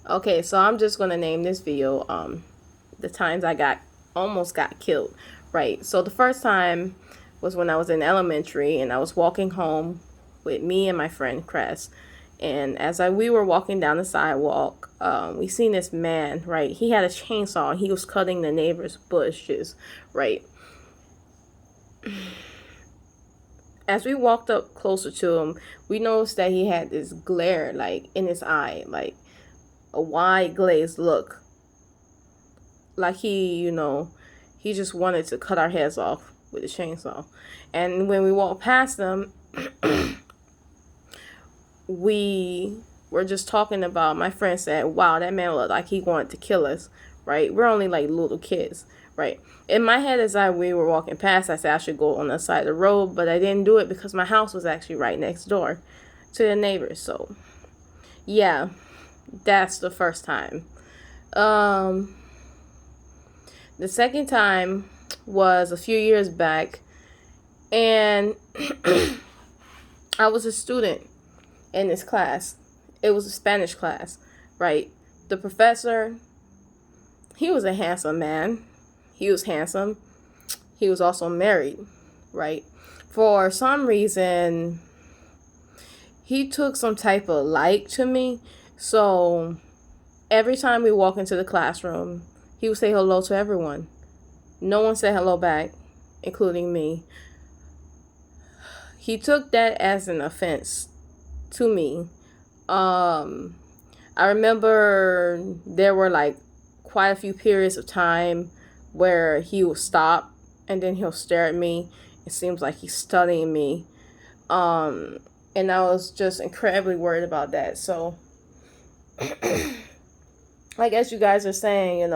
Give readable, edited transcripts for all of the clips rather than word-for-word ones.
Okay, so I'm just gonna name this video the times I got almost got killed. Right. So the first time was when I was in elementary and I was walking home with me and my friend Cress. And we were walking down the sidewalk, we seen this man, right? He had a chainsaw and he was cutting the neighbor's bushes, right? As we walked up closer to him, we noticed that he had this glare, like, in his eye, like a wide glazed look, like he just wanted to cut our heads off with a chainsaw. And when we walked past them, we were just talking about, my friend said, wow, that man looked like he wanted to kill us, right? We're only like little kids, right? In my head, we were walking past, I said I should go on the side of the road, but I didn't do it because my house was actually right next door to the neighbors. So yeah, that's the first time. um the second time was a few years back, and I was a student in this class. It was a Spanish class, right? The professor, he was a handsome man. He was handsome. He was also married, right? For some reason, he took some type of like to me. So every time we walk into the classroom, he would say hello to everyone. No one said hello back, including me. He took that as an offense to me. Um, I remember there were like quite a few periods of time where he will stop and then he'll stare at me. It seems like he's studying me. Um, and I was just incredibly worried about that. So, like, as you guys are saying,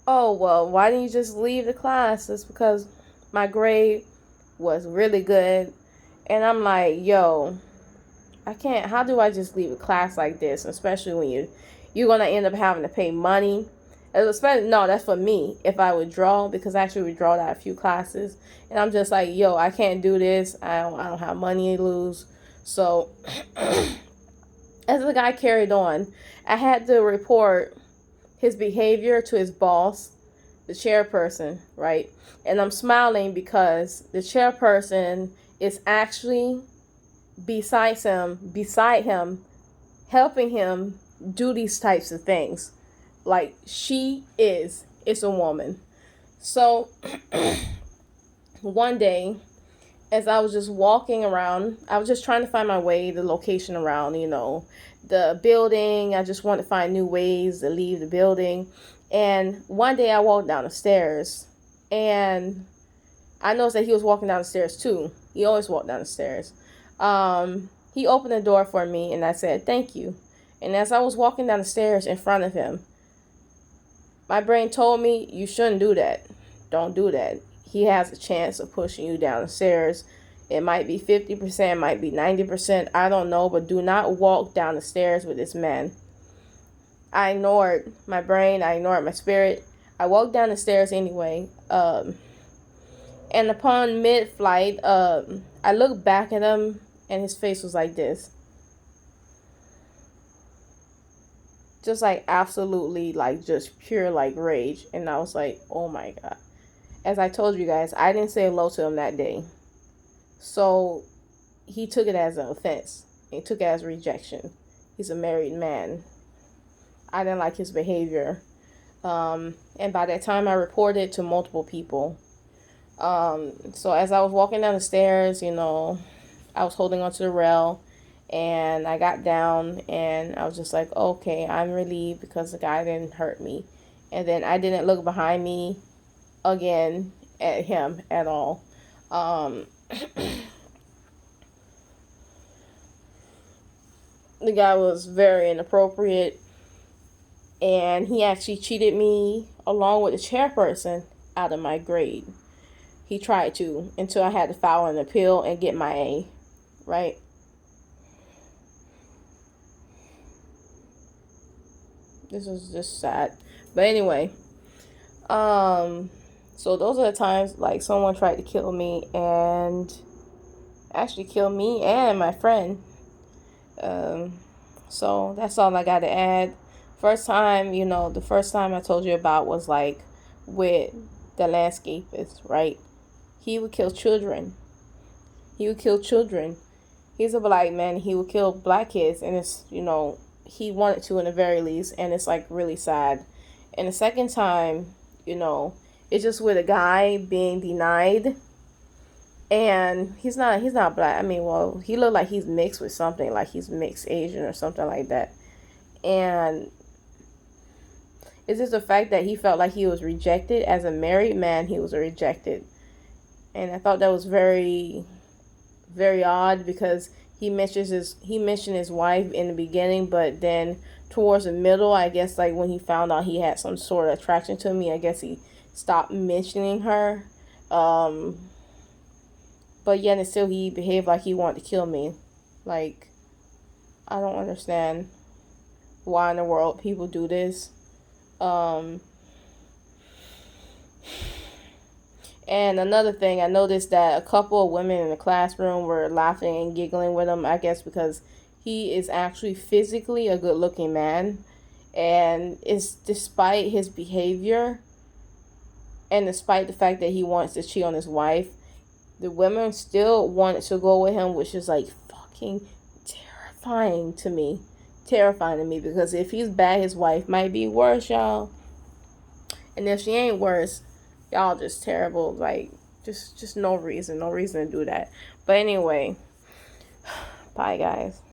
oh, well, why didn't you just leave the class? It's because my grade was really good. And I'm like, yo, I can't. How do I just leave a class like this? Especially when you're gonna end up having to pay money. Especially, no, that's for me. If I withdraw, because I actually withdrawed out a few classes, and I'm just like, yo, I can't do this. I don't have money to lose. So, as the guy carried on, I had to report his behavior to his boss, the chairperson, right? And I'm smiling because the chairperson is actually beside him, helping him do these types of things. Like, it's a woman. So one day, as I was just walking around, I was just trying to find my way, the location around, the building. I just wanted to find new ways to leave the building. And one day I walked down the stairs, and I noticed that he was walking down the stairs too. He always walked down the stairs. He opened the door for me, and I said, thank you. And as I was walking down the stairs in front of him, my brain told me, you shouldn't do that. Don't do that. He has a chance of pushing you down the stairs. It might be 50%, might be 90%, I don't know, but do not walk down the stairs with this man. I ignored my brain, I ignored my spirit. I walked down the stairs anyway. And upon mid-flight, I looked back at him, and his face was like this. Just like absolutely, like, just pure, like, rage. And I was like, oh my God. As I told you guys, I didn't say hello to him that day. So he took it as an offense. He took it as rejection. He's a married man. I didn't like his behavior. And by that time, I reported to multiple people. So as I was walking down the stairs, I was holding onto the rail, and I got down, and I was just like, okay, I'm relieved because the guy didn't hurt me. And then I didn't look behind me again at him at all. The guy was very inappropriate, and he actually cheated me along with the chairperson out of my grade. He tried to, until I had to file an appeal and get my A, right? This is just sad. But anyway, so those are the times, like, someone tried to kill me, and actually kill me and my friend. Um, So that's all I got to add. First time, the first time I told you about was like with the landscapist, right? He would kill children. He would kill children. He's a black man. He would kill black kids, and he wanted to in the very least, and it's like really sad. And the second time, you know, it's just with a guy being denied, and he's not black. I mean, well, he looked like he's mixed with something, like he's mixed Asian or something like that. And it's just the fact that he felt like he was rejected as a married man. He was rejected, and I thought that was very, very odd because he mentioned his wife in the beginning, but then towards the middle, I guess like when he found out he had some sort of attraction to me, I guess he stopped mentioning her. Um, but yet and still he behaved like he wanted to kill me. Like, I don't understand why in the world people do this. Um, And another thing, I noticed that a couple of women in the classroom were laughing and giggling with him, I guess because he is actually physically a good looking man. And it's despite his behavior and despite the fact that he wants to cheat on his wife, the women still wanted to go with him, which is like fucking terrifying to me. Terrifying to me because if he's bad, his wife might be worse, y'all. And if she ain't worse, y'all just terrible. Like, just no reason to do that. But anyway, bye guys.